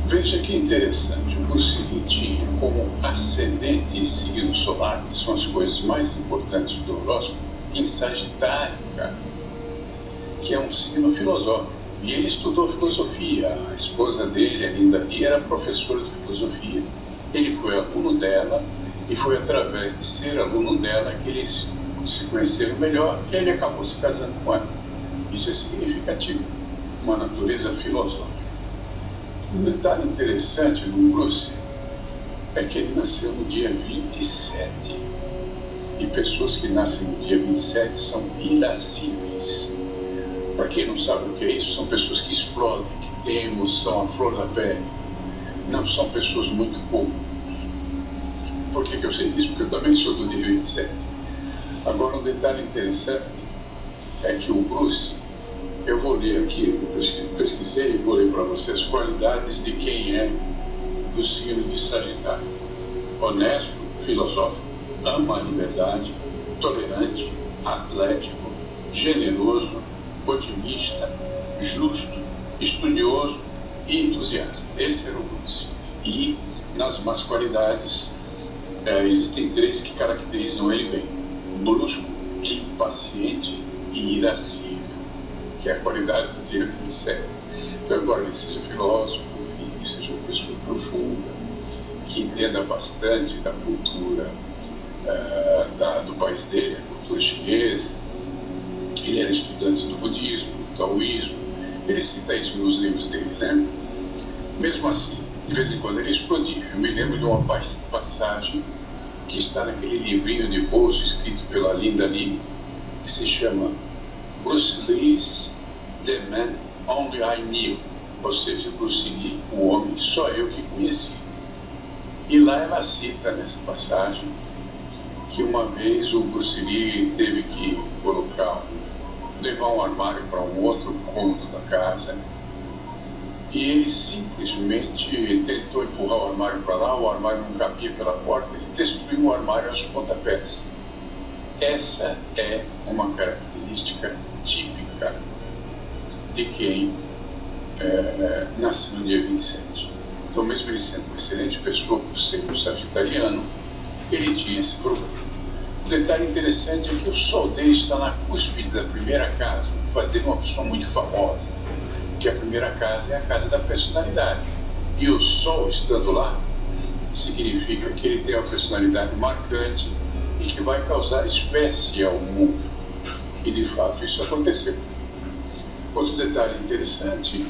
Veja que interessante, o Bruce Lee tinha como ascendente e signo solar, que são as coisas mais importantes do horóscopo, em Sagitário, cara, que é um signo filosófico. E ele estudou filosofia. A esposa dele, a Linda Lee, era professora de filosofia. Ele foi aluno dela e foi através de ser aluno dela que eles se conheceram melhor e ele acabou se casando com ela. Isso é significativo, uma natureza filosófica. Um detalhe interessante no Bruce é que ele nasceu no dia 27. E pessoas que nascem no dia 27 são irascíveis. Para quem não sabe o que é isso, são pessoas que explodem, que têm emoção à flor da pele. Não são pessoas muito comuns. Por que eu sei disso? Porque eu também sou do dia 27. Agora, um detalhe interessante é que o Bruce, eu vou ler aqui, eu pesquisei e vou ler para vocês as qualidades de quem é do signo de Sagitário. Honesto, filosófico, ama a liberdade, tolerante, atlético, generoso, otimista, justo, estudioso e entusiasta. Esse era o Bruce. E nas más qualidades, existem três que caracterizam ele bem: brusco, impaciente e irascível, que é a qualidade do dia 27. Então, embora ele seja filósofo e seja uma pessoa profunda, que entenda bastante da cultura do país dele, a cultura chinesa, ele era estudante do budismo, do taoísmo, ele cita isso nos livros dele, né? Mesmo assim, de vez em quando ele explodia. Eu me lembro de uma passagem que está naquele livrinho de bolso escrito pela Linda Lee, que se chama Bruce Lee's The Man Only I Knew, ou seja, Bruce Lee, o homem só eu que conheci. E lá ela cita nessa passagem que uma vez o Bruce Lee teve que levar um armário para um outro cômodo da casa, e ele simplesmente tentou empurrar o armário para lá, o armário não cabia pela porta, ele destruiu o armário aos pontapés. Essa é uma característica típica de quem nasce no dia 27. Então, mesmo ele sendo uma excelente pessoa, por ser um sagitariano, ele tinha esse problema. O detalhe interessante é que o sol dele está na cúspide da primeira casa, o que faz dele uma pessoa muito famosa, porque a primeira casa é a casa da personalidade. E o sol estando lá, significa que ele tem uma personalidade marcante e que vai causar espécie ao mundo. E de fato isso aconteceu. Outro detalhe interessante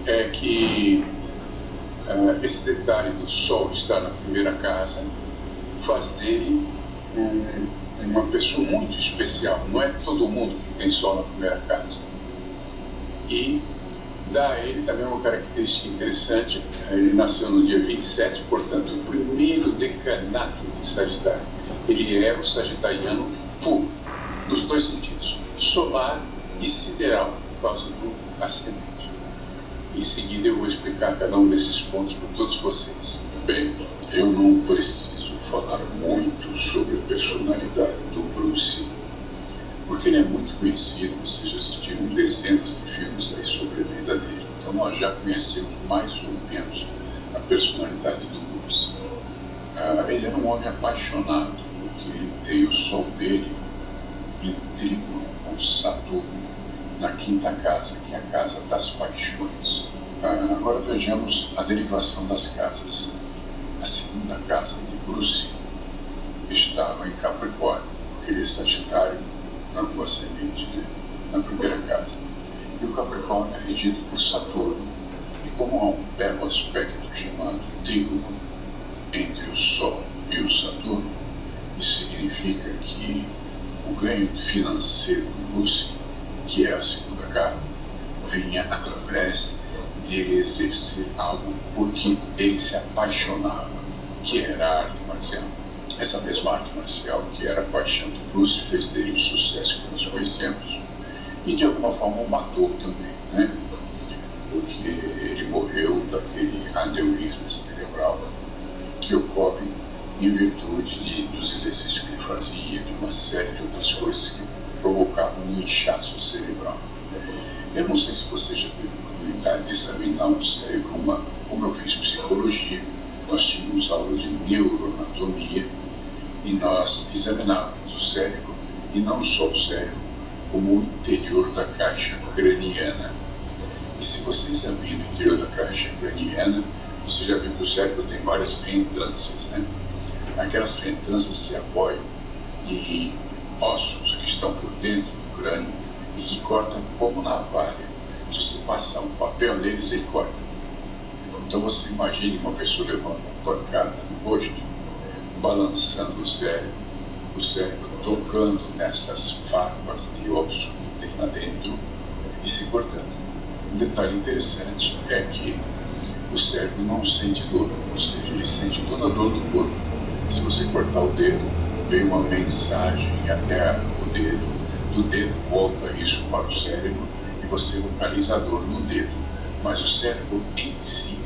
é que esse detalhe do sol estar na primeira casa faz dele uma pessoa muito especial. Não é todo mundo que tem sol na primeira casa. E dá a ele também uma característica interessante. Ele nasceu no dia 27, portanto, o primeiro decanato de Sagitário. Ele é o sagitariano puro, nos dois sentidos, solar e sideral, por causa do ascendente. Em seguida eu vou explicar cada um desses pontos para todos vocês. Bem, eu não preciso falar muito sobre a personalidade do Bruce, porque ele é muito conhecido, vocês já assistiram dezenas de filmes aí sobre a vida dele. Então nós já conhecemos mais ou menos a personalidade do Bruce. Ele era um homem apaixonado, porque ele tem o sol dele em trígono com Saturno na quinta casa, que é a casa das paixões. Agora vejamos a derivação das casas. A segunda casa de Bruce estava em Capricórnio, porque ele é Sagitário, no ascendente, na primeira casa. E o Capricórnio é regido por Saturno. E como há um belo aspecto chamado trígono entre o Sol e o Saturno, isso significa que o ganho financeiro do Bruce, que é a segunda casa, vinha através de ele exercer algo por que ele se apaixonava, que era a arte marcial. Essa mesma arte marcial, que era a paixão do Bruce, fez dele o sucesso que nós conhecemos. E de alguma forma o matou também, né? Porque ele morreu daquele aneurisma cerebral que ocorre em virtude dos exercícios que ele fazia, de uma série de outras coisas que provocavam um inchaço cerebral. Eu não sei se você já teve a oportunidade de examinar um cérebro humano. como eu fiz psicologia, nós tínhamos aula de neuroanatomia e nós examinávamos o cérebro, e não só o cérebro, como o interior da caixa craniana. E se você examina o interior da caixa craniana, você já viu que o cérebro tem várias reentrâncias, né? Aquelas reentrâncias se apoiam em ossos que estão por dentro do crânio e que cortam como navalha. Se você passar um papel neles, ele corta. Então você imagine uma pessoa levando uma pancada no rosto, balançando o cérebro tocando nessas farpas de osso que tem lá dentro e se cortando. Um detalhe interessante é que o cérebro não sente dor, ou seja, ele sente toda a dor do corpo. Se você cortar o dedo, vem uma mensagem até o dedo, do dedo volta isso para o cérebro e você localiza a dor no dedo. Mas o cérebro em si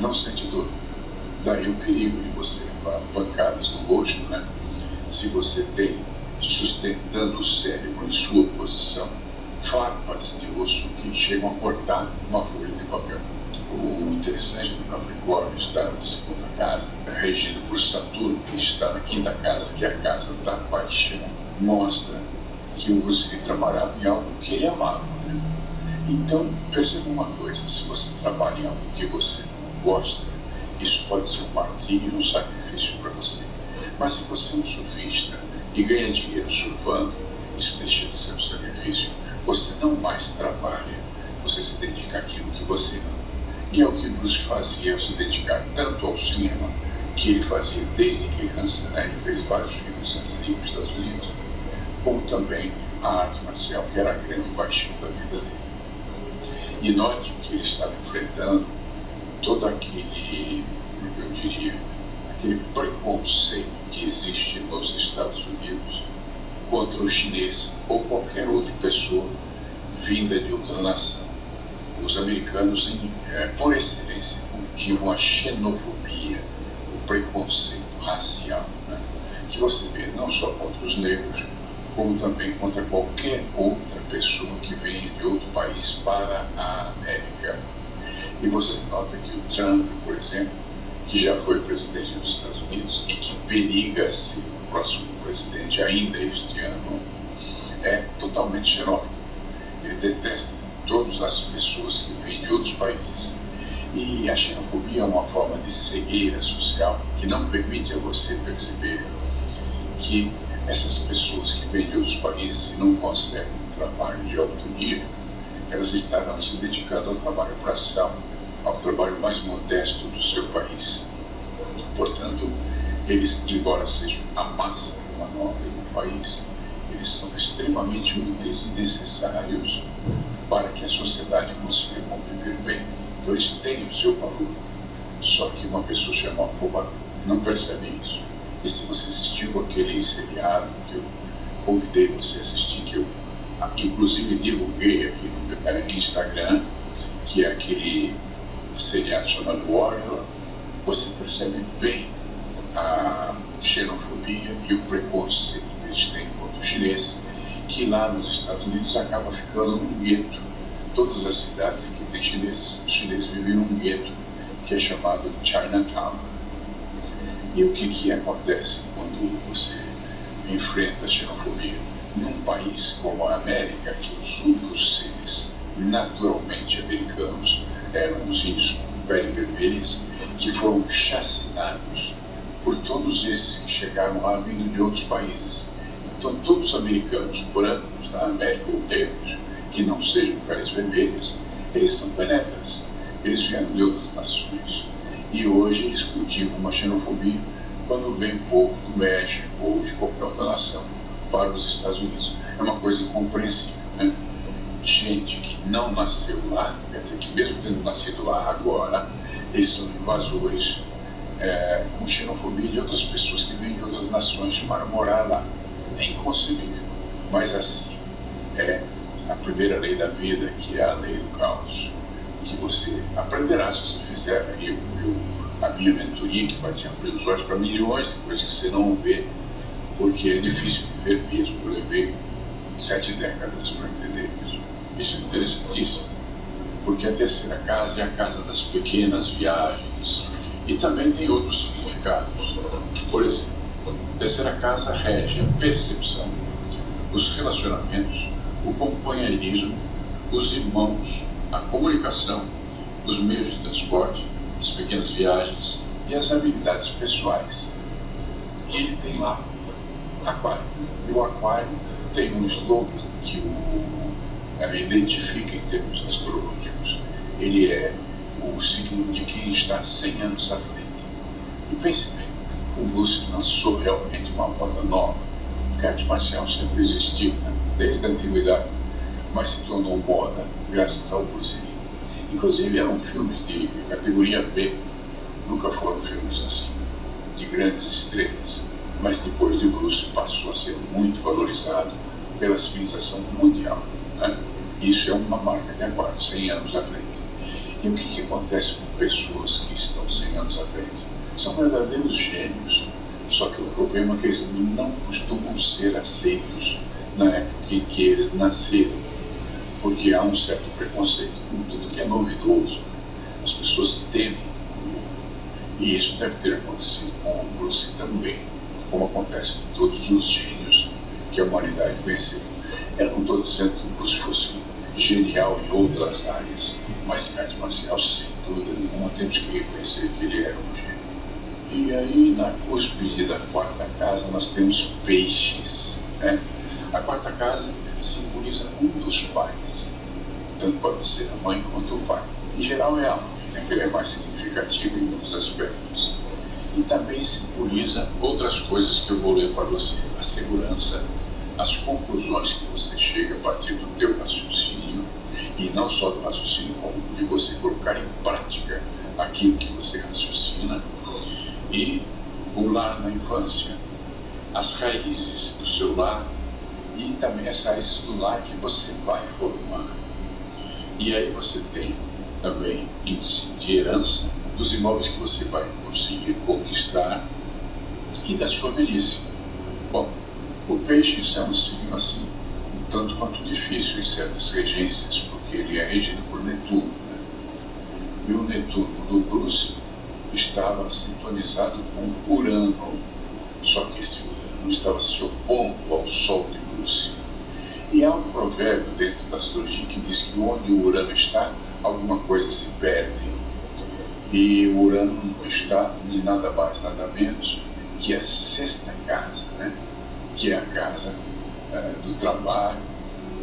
não sente dor. Daí o perigo de você levar pancadas no rosto, né? Se você tem, sustentando o cérebro em sua posição, farpas de osso que chegam a cortar uma folha de papel. O interessante do Capricórnio está na segunda casa, regido por Saturno, que está na quinta casa, que é a casa da paixão, mostra que o Bruce trabalhava em algo que ele amava, né? Então, perceba uma coisa, se você trabalha em algo que você não gosta, isso pode ser um martírio e um sacrifício para você. Mas se você é um surfista e ganha dinheiro surfando, isso deixa de ser um sacrifício. Você não mais trabalha, você se dedica àquilo que você ama. E é o que Bruce fazia, se dedicar tanto ao cinema, que ele fazia desde criança, né? Ele fez vários filmes antes de ir para os Estados Unidos, como também a arte marcial, que era a grande paixão da vida dele. E note que ele estava enfrentando todo aquele, como eu diria, aquele preconceito que existe nos Estados Unidos contra o chinês ou qualquer outra pessoa vinda de outra nação. Os americanos, por excelência, cultivam a xenofobia, o preconceito racial, né? Que você vê não só contra os negros, como também contra qualquer outra pessoa que venha de outro país para a América. E você nota que o Trump, por exemplo, que já foi presidente dos Estados Unidos e que periga ser o próximo presidente ainda este ano, é totalmente xenófobo. Ele detesta todas as pessoas que vêm de outros países. E a xenofobia é uma forma de cegueira social que não permite a você perceber que essas pessoas que vêm de outros países e não conseguem um trabalho de alto nível, elas estarão se dedicando ao trabalho braçal, ao trabalho mais modesto do seu país. Portanto, eles, embora sejam a massa de manobra no país, eles são extremamente úteis e necessários para que a sociedade consiga conviver bem. Então eles têm o seu valor. Só que uma pessoa xenófoba não percebe isso. E se você assistiu aquele seriado que eu convidei você a assistir, que eu inclusive divulguei aqui no Instagram, que é aquele seriado chamado Warrior, você percebe bem a xenofobia e o preconceito que eles têm contra o chinês, que lá nos Estados Unidos acaba ficando um gueto. Todas as cidades que tem chineses, os chineses vivem num gueto que é chamado Chinatown. E o que acontece quando você enfrenta a xenofobia? Num país como a América, que os únicos seres naturalmente americanos eram os índios com pele vermelha, que foram chacinados por todos esses que chegaram lá vindo de outros países. Então, todos os americanos brancos da América, ou negros, que não sejam peles vermelhas, eles são penetras. Eles vieram de outras nações. E hoje eles cultivam uma xenofobia quando vem povo do México ou de qualquer outra nação para os Estados Unidos. É uma coisa incompreensível, né? Gente que não nasceu lá, quer dizer que mesmo tendo nascido lá agora, eles são invasores com xenofobia de outras pessoas que vêm de outras nações para morar lá. É inconcebível. Mas assim é a primeira lei da vida, que é a lei do caos, que você aprenderá se você fizer. A minha mentoria, que vai te abrir os olhos para milhões de coisas que você não vê, porque é difícil viver mesmo. Eu levei 7 décadas para entender isso. Isso é interessantíssimo. porque a terceira casa é a casa das pequenas viagens e também tem outros significados. Por exemplo, a terceira casa rege a percepção, os relacionamentos, o companheirismo, os irmãos, a comunicação, os meios de transporte, as pequenas viagens e as habilidades pessoais. E ele tem lá Aquário. E o Aquário tem um slogan que o identifica em termos astrológicos. Ele é o signo de quem está 100 anos à frente. E pense bem, o Bruce lançou realmente uma moda nova, porque a arte marcial sempre existiu, né? Desde a antiguidade, mas se tornou moda graças ao Bruce Lee. Inclusive eram filmes de categoria B, nunca foram filmes assim, de grandes estrelas, mas depois de Bruce passou a ser muito valorizado pela civilização mundial, né? Isso é uma marca de Aquário, 100 anos à frente. E o que acontece com pessoas que estão 100 anos à frente? São verdadeiros gênios, só que o problema é que eles não costumam ser aceitos na época em que eles nasceram, porque há um certo preconceito com tudo que é novidoso. As pessoas temem o novo. E isso deve ter acontecido com o Bruce também, como acontece com todos os gênios que a humanidade conheceu. Eu não estou dizendo que o Bruce fosse genial em outras áreas, mas em arte marcial, sem dúvida nenhuma, temos que reconhecer que ele era um gênio. E aí, na cúspide da quarta casa, nós temos peixes, né? A quarta casa simboliza um dos pais, tanto pode ser a mãe quanto o pai. Em geral é a mãe, né, que ele é mais significativo em muitos aspectos. E também simboliza outras coisas que eu vou ler para você: a segurança, as conclusões que você chega a partir do teu raciocínio, e não só do raciocínio, como de você colocar em prática aquilo que você raciocina, e o lar na infância, as raízes do seu lar, e também as raízes do lar que você vai formar. E aí você tem também índice de herança dos imóveis que você vai conseguir conquistar e da sua velhice. Bom, o peixe é um signo assim, um tanto quanto difícil em certas regências, porque ele é regido por Netuno, né? E o Netuno do Bruce estava sintonizado com Urano, só que esse Urano estava se opondo ao Sol de Bruce. E há um provérbio dentro da astrologia que diz que onde o Urano está, alguma coisa se perde. E o Urano está em nada mais, nada menos que a sexta casa, né? Que é a casa do trabalho,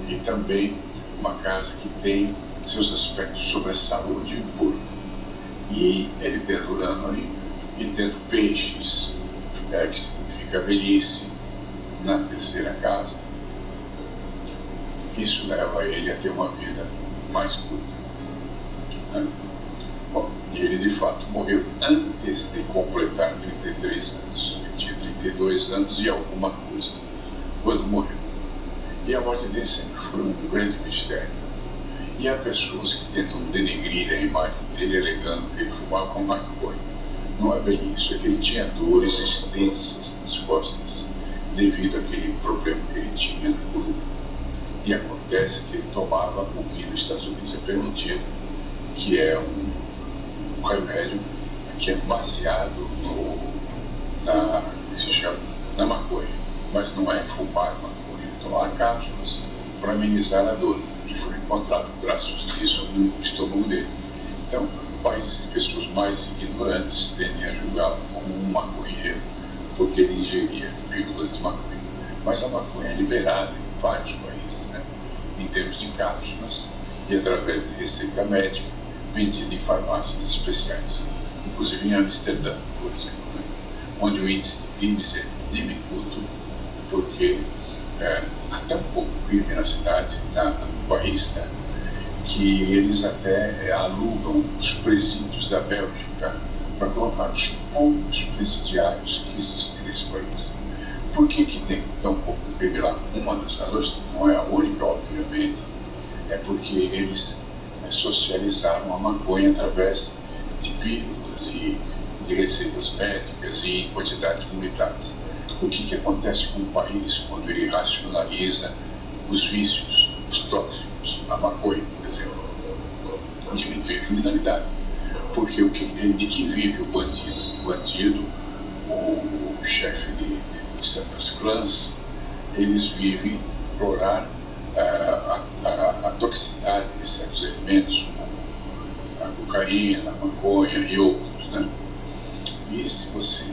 e também uma casa que tem seus aspectos sobre a saúde e o corpo. E ele tendo Urano aí, e tendo peixes, que significa velhice, na terceira casa, isso leva ele a ter uma vida mais curta, né? Bom, e ele de fato morreu antes de completar 33 anos. Ele tinha 32 anos e alguma coisa quando morreu. E a morte dele sempre foi um grande mistério. E há pessoas que tentam denegrir a imagem dele, alegando que ele fumava com maconha. Não é bem isso, é que ele tinha dores extensas nas costas devido àquele problema que ele tinha no grupo. E acontece que ele tomava o que nos Estados Unidos é permitido, que é um remédio que é baseado na maconha, mas não é fumar maconha, é tomar cápsulas para amenizar a dor. E foram encontrados traços disso no estômago dele. Então, países e pessoas mais ignorantes tendem a julgá-lo como um maconheiro, porque ele ingeria pílulas de maconha. Mas a maconha é liberada em vários países, né? Em termos de cápsulas e através de receita médica, vendida em farmácias especiais, inclusive em Amsterdã, por exemplo, né? Onde o índice de crimes é diminuto, porque há tão pouco crime na cidade, no país, né? Que eles até alugam os presídios da Bélgica para colocar os poucos presidiários que existem nesse país. Por que tem tão pouco crime lá? Uma das razões, não é a única, obviamente, é porque eles socializaram a maconha através de pílulas e de receitas médicas e em quantidades limitadas. O que acontece com o país quando ele racionaliza os vícios, os tóxicos, a maconha, por exemplo? diminuir a criminalidade. Porque de que vive o bandido? O bandido, o chefe de certas clãs, eles vivem explorar a toxicidade de certos elementos, como a cocaína, a maconha e outros, né? E se você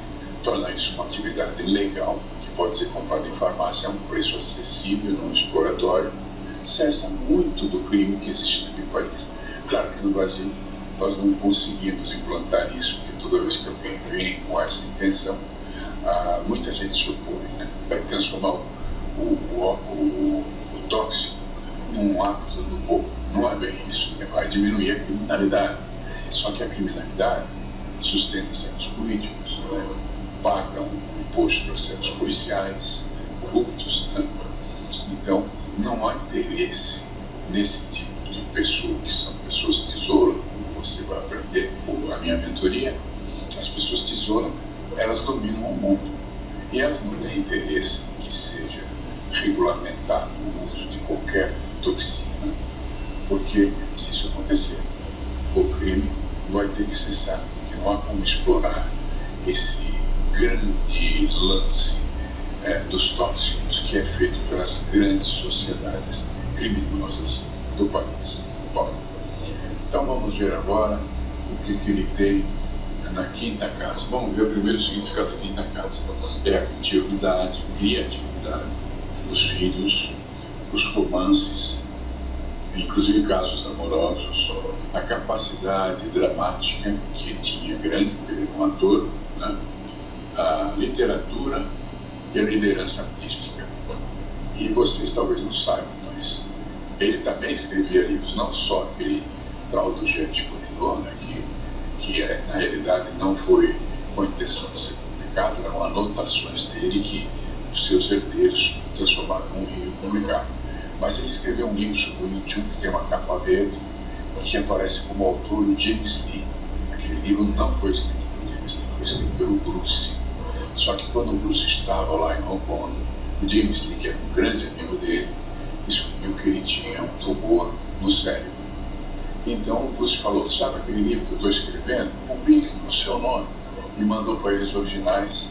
tornar isso uma atividade legal, que pode ser comprada em farmácia a um preço acessível, não exploratório, cessa muito do crime que existe naquele país. Claro que no Brasil nós não conseguimos implantar isso, porque toda vez que alguém vem com essa intenção, muita gente se opõe, né? Vai transformar o tóxico num hábito do povo. Não é bem isso, né? Vai diminuir a criminalidade. Só que a criminalidade sustenta certos políticos, né? Pagam imposto para certos policiais corruptos, né? Então, não há interesse nesse tipo de pessoa, que são pessoas tesouro, como você vai aprender por a minha mentoria. As pessoas tesouro, elas dominam o mundo. E elas não têm interesse que seja regulamentado o uso de qualquer toxina, porque se isso acontecer, o crime vai ter que cessar, porque não há como explorar esse grande lance dos tóxicos que é feito pelas grandes sociedades criminosas do país. Bom, então vamos ver agora o que ele tem na quinta casa. Vamos ver o primeiro significado da quinta casa. É a criatividade, os filhos, os romances, inclusive casos amorosos, a capacidade dramática que ele tinha grande, porque ele era um ator, né? A literatura e a liderança artística. E vocês talvez não saibam, mas ele também escrevia livros, não só aquele tal do Gente Polidor, né, que na realidade não foi com a intenção de ser publicado, eram anotações dele que os seus herdeiros transformaram num livro publicado. Mas ele escreveu um livro sobre o YouTube que tem uma capa verde, que aparece como autor o James Lee. Aquele livro não foi escrito por James Lee, foi escrito pelo Bruce. Só que quando o Bruce estava lá em Hong Kong, o James Lee, que era um grande amigo dele, descobriu que ele tinha um tumor no cérebro. Então o Bruce falou: sabe aquele livro que eu estou escrevendo? Publique no seu nome. E mandou para eles originais.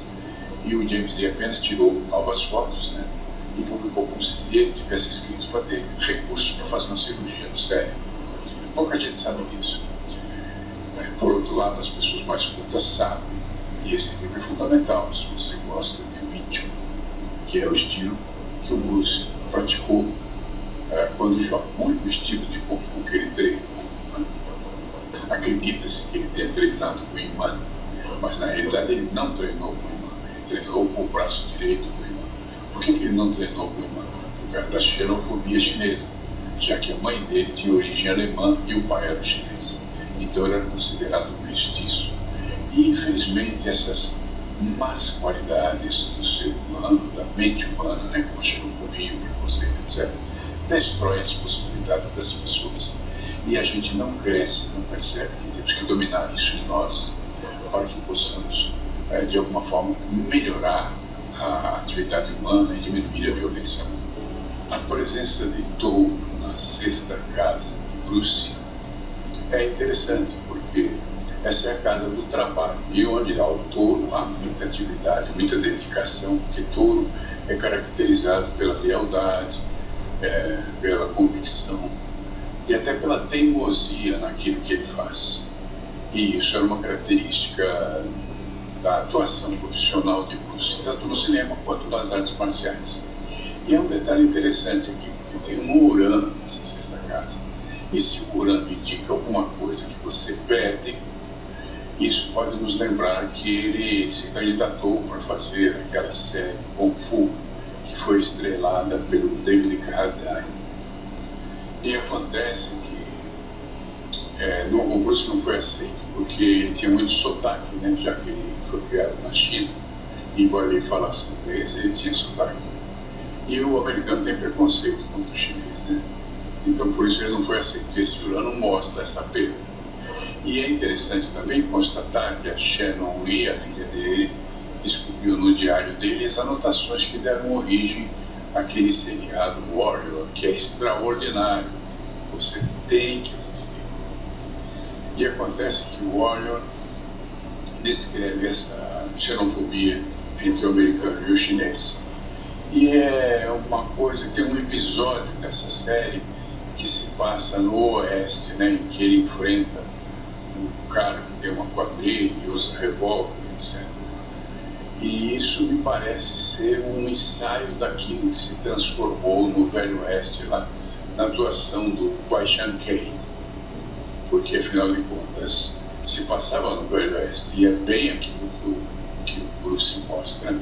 E o James Lee apenas tirou novas fotos, né? E publicou como se ele tivesse escrito para ter recursos para fazer uma cirurgia no cérebro. Pouca gente sabe disso. Por outro lado, as pessoas mais cultas sabem. E esse livro é fundamental se você gosta de Wing Chun, que é o estilo que o Bruce praticou quando jovem. O único estilo de Kung Fu que ele treinou. Acredita-se que ele tenha treinado com o Imã, mas na realidade ele não treinou com o Imã, ele treinou com o braço direito com o Imã. Por que ele não treinou com o Imã? Por causa da xenofobia chinesa, já que a mãe dele tinha origem alemã e o pai era chinês. Então ele era considerado mestiço. E infelizmente essas más qualidades do ser humano, da mente humana, né, como a xenofobia, o preconceito, etc., destrói as possibilidades das pessoas. E a gente não cresce, não percebe que temos que dominar isso em nós para que possamos, de alguma forma, melhorar a atividade humana e diminuir a violência humana. A presença de touro na sexta casa de Bruce é interessante, porque essa é a casa do trabalho. E onde há o touro, há muita atividade, muita dedicação, porque touro é caracterizado pela lealdade, pela convicção e até pela teimosia naquilo que ele faz. E isso era uma característica da atuação profissional de Bruce, tanto no cinema quanto nas artes marciais. E é um detalhe interessante aqui, porque tem um Urano nessa sexta casa. E se o Urano indica alguma coisa que você perde, isso pode nos lembrar que ele se candidatou para fazer aquela série Kung Fu, que foi estrelada pelo David Carradine. E acontece que o Bruce não foi aceito, porque ele tinha muito sotaque, né, já que ele foi criado na China, e embora ele falasse inglês, ele tinha sotaque. E o americano tem preconceito contra o chinês, né? Então por isso ele não foi aceito. Esse Urano mostra essa perda. E é interessante também constatar que a Shannon Lee, a filha dele, descobriu no diário dele as anotações que deram origem àquele seriado Warrior, que é extraordinário. Você tem que assistir. E acontece que o Warrior descreve essa xenofobia entre o americano e o chinês. E é uma coisa, tem um episódio dessa série que se passa no Oeste, né, em que ele enfrenta um cara que tem uma quadrilha e usa revólver, etc. E isso me parece ser um ensaio daquilo que se transformou no Velho Oeste, lá na atuação do Kwai Chang-cae. Porque, afinal de contas, se passava no Velho Oeste, e é bem aquilo que o Bruce mostra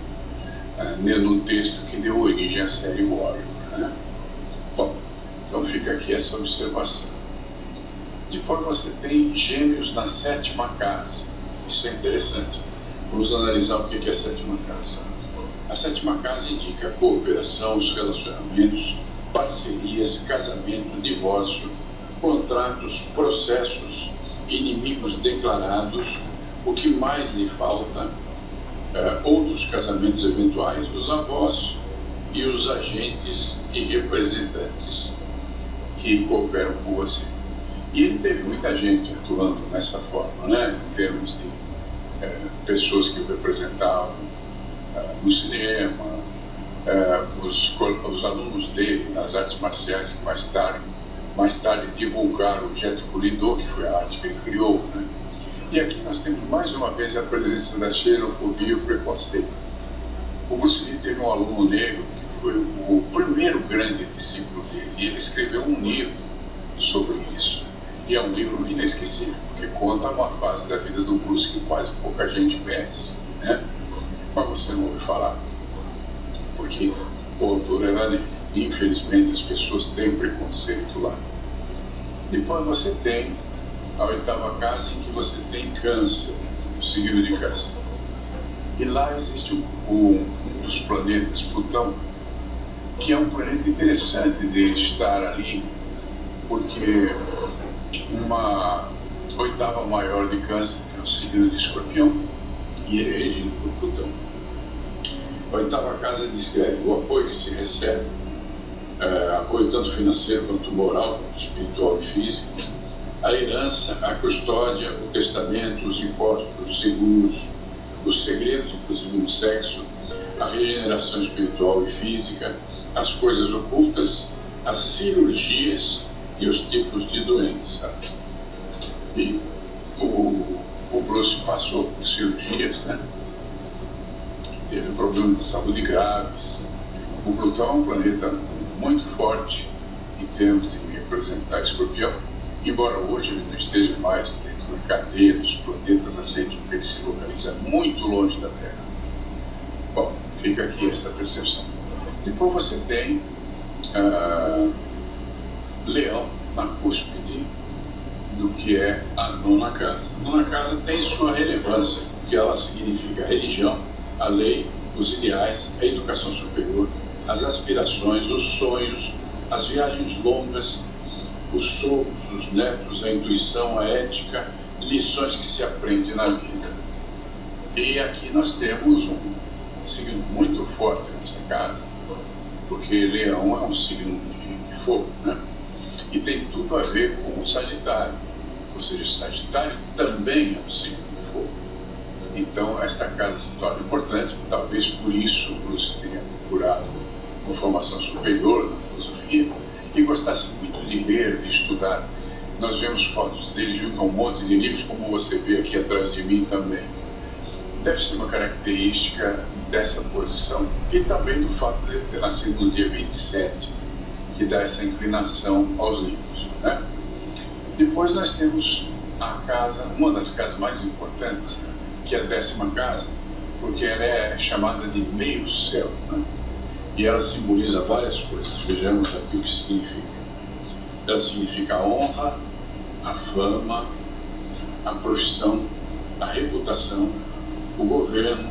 no texto que deu origem à série Warrior, né? Bom, então fica aqui essa observação. Depois você tem Gêmeos na sétima casa. Isso é interessante. Vamos analisar o que é a sétima casa. A sétima casa indica a cooperação, os relacionamentos, parcerias, casamento, divórcio, contratos, processos, inimigos declarados, o que mais lhe falta, outros casamentos eventuais, os avós e os agentes e representantes que cooperam com você. E ele teve muita gente atuando nessa forma, né? Em termos de pessoas que o representavam no cinema, os alunos dele nas artes marciais que mais tarde divulgaram o Jeet Kune Do, que foi a arte que ele criou, né? E aqui nós temos mais uma vez a presença da xenofobia e o preconceito. O Bruce Lee teve um aluno negro que foi o primeiro grande discípulo dele, e ele escreveu um livro sobre isso. E é um livro inesquecível, porque conta uma fase da vida do Bruce que quase pouca gente conhece, né? Mas você não ouve falar, porque o autor era negro. Infelizmente as pessoas têm preconceito lá. Depois você tem a oitava casa, em que você tem Câncer, o signo de Câncer. E lá existe um dos planetas, Plutão, que é um planeta interessante de estar ali, porque uma oitava maior de Câncer é o signo de Escorpião, e ele é regido por Plutão. A oitava casa descreve o apoio que se recebe, apoio tanto financeiro quanto moral, quanto espiritual e físico, a herança, a custódia, o testamento, os impostos, os seguros, os segredos, inclusive no sexo, a regeneração espiritual e física, as coisas ocultas, as cirurgias e os tipos de doença. E o Bruce passou por cirurgias, né? Teve problemas de saúde graves. O Plutão é um planeta muito forte em termos de representar Escorpião, embora hoje ele não esteja mais dentro da cadeia dos planetas aceitos, porque ele se localiza muito longe da Terra. Bom, fica aqui essa percepção. Depois você tem Leão na cúspide do que é a nona casa. A nona casa tem sua relevância, porque ela significa a religião, a lei, os ideais, a educação superior, as aspirações, os sonhos, as viagens longas, os sogros, os netos, a intuição, a ética, lições que se aprende na vida. E aqui nós temos um signo muito forte nessa casa, porque Leão é um signo de fogo, né? E tem tudo a ver com o Sagitário, ou seja, o Sagitário também é um signo de fogo. Então esta casa se torna importante, talvez por isso o Bruce tenha procurado uma formação superior na filosofia e gostasse muito de ler, de estudar. Nós vemos fotos dele junto a um monte de livros, como você vê aqui atrás de mim também. Deve ser uma característica dessa posição e também do fato de ele ter nascido no dia 27, que dá essa inclinação aos livros, né? Depois nós temos a casa, uma das casas mais importantes, que é a 10ª casa, porque ela é chamada de meio céu, né? E ela simboliza várias coisas. Vejamos aqui o que significa. Ela significa a honra, a fama, a profissão, a reputação, o governo,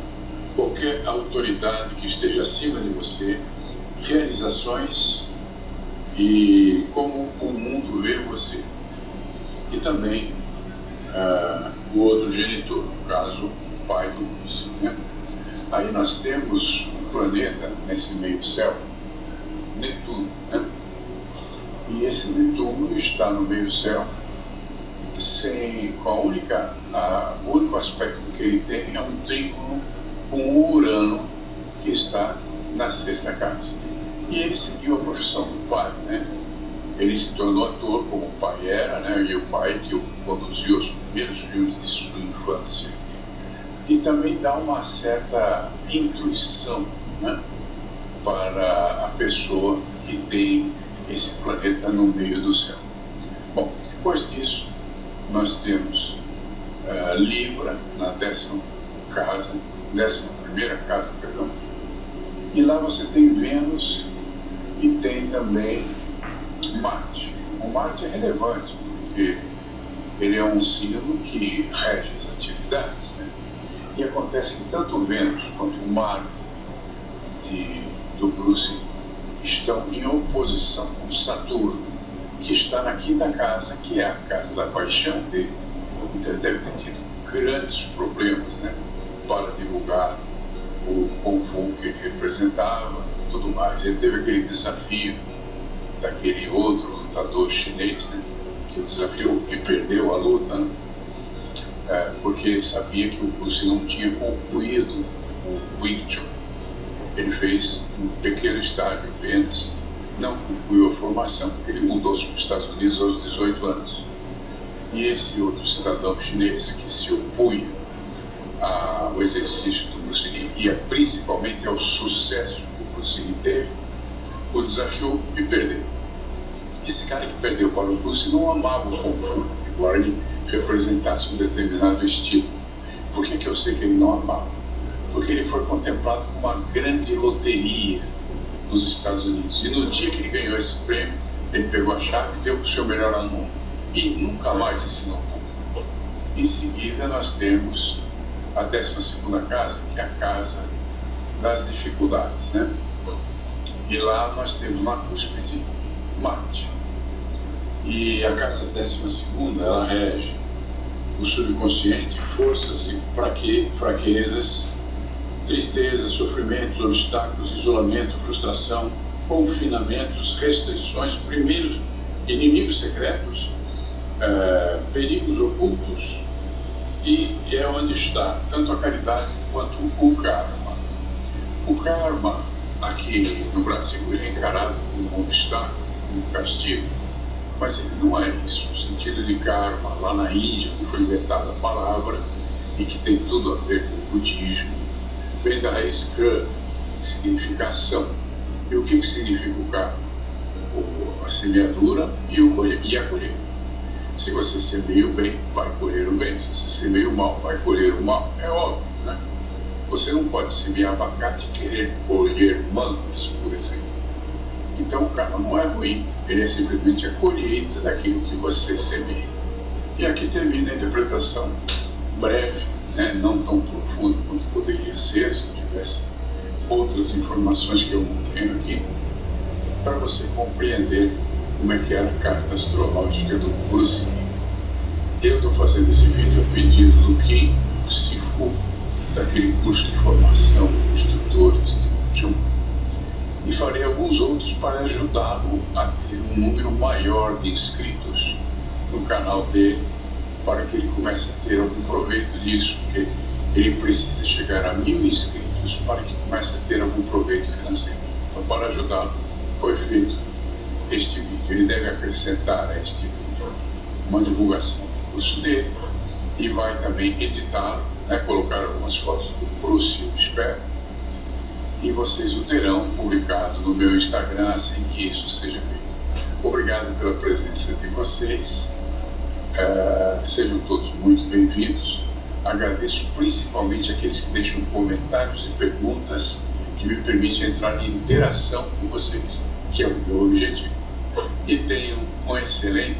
qualquer autoridade que esteja acima de você, realizações e como o mundo vê você. E também o outro genitor, no caso, o pai do Bruce, né? Aí nós temos um planeta nesse meio céu, Netuno, né? E esse Netuno está no meio céu o único aspecto que ele tem é um trígono com o Urano, que está na sexta casa. E ele seguiu a profissão do pai, né? Ele se tornou ator como o pai era, né? E o pai que o conduziu aos primeiros filmes de sua infância. E também dá uma certa intuição, né, para a pessoa que tem esse planeta no meio do céu. Bom, depois disso, nós temos Libra na 11ª casa, perdão. E lá você tem Vênus e tem também Marte. O Marte é relevante, porque ele é um signo que rege as atividades, né? E acontece que tanto o Vênus quanto o Marte do Bruce estão em oposição com Saturno, que está na 5ª casa, que é a casa da paixão dele. Então ele deve ter tido grandes problemas, né, para divulgar o Kung Fu que ele representava e tudo mais. Ele teve aquele desafio daquele outro lutador chinês, né, que o desafiou e perdeu a luta, né, porque sabia que o Bruce não tinha concluído o Wing Chun. Ele fez um pequeno estágio apenas, não concluiu a formação, porque ele mudou-se para os Estados Unidos aos 18 anos. E esse outro cidadão chinês que se opunha ao exercício do Bruce Lee e principalmente ao sucesso que o Bruce Lee teve, o desafiou e perdeu. Esse cara que perdeu para o Bruce não amava o Kung Fu, embora ele representasse um determinado estilo. Por que eu sei que ele não amava? Porque ele foi contemplado como uma grande loteria nos Estados Unidos. E no dia que ele ganhou esse prêmio, ele pegou a chave e deu para o seu melhor aluno. E nunca mais ensinou público. Em seguida, nós temos a 12ª casa, que é a casa das dificuldades, né? E lá nós temos na cúspide Marte. E a casa 12ª, ela rege o subconsciente, forças e fraquezas, tristeza, sofrimentos, obstáculos, isolamento, frustração, confinamentos, restrições, primeiros inimigos secretos, perigos ocultos, e é onde está tanto a caridade quanto o karma. O karma, aqui no Brasil, ele é encarado como um obstáculo, como um castigo, mas ele não é isso. O sentido de karma, lá na Índia, que foi inventada a palavra e que tem tudo a ver com o budismo, vem da raiz kra, significação. E o que significa o karma? A semeadura e a colheita. Se você semeia o bem, vai colher o bem. Se você semeia o mal, vai colher o mal. É óbvio, né? Você não pode semear abacate e querer colher mangas, por exemplo. Então o karma não é ruim, ele é simplesmente a colheita daquilo que você semeia. E aqui termina a interpretação breve, né? Não tão profunda quanto poderia ser se eu tivesse outras informações que eu não tenho aqui, para você compreender como é que é a carta astrológica do Bruce Lee. Eu estou fazendo esse vídeo a pedido do Kim Sifu, daquele curso de formação de instrutores de Chun, e farei alguns outros para ajudá-lo a ter um número maior de inscritos no canal dele, para que ele comece a ter algum proveito disso, porque ele precisa chegar a 1000 inscritos para que comece a ter algum proveito financeiro. Então, para ajudá-lo, foi feito este vídeo. Ele deve acrescentar a este vídeo uma divulgação do curso dele e vai também editá-lo, né, colocar algumas fotos do Bruce, eu espero, e vocês o terão publicado no meu Instagram assim que isso seja feito. Obrigado pela presença de vocês, sejam todos muito bem-vindos. Agradeço principalmente aqueles que deixam comentários e perguntas que me permitem entrar em interação com vocês, que é o meu objetivo. E tenham um excelente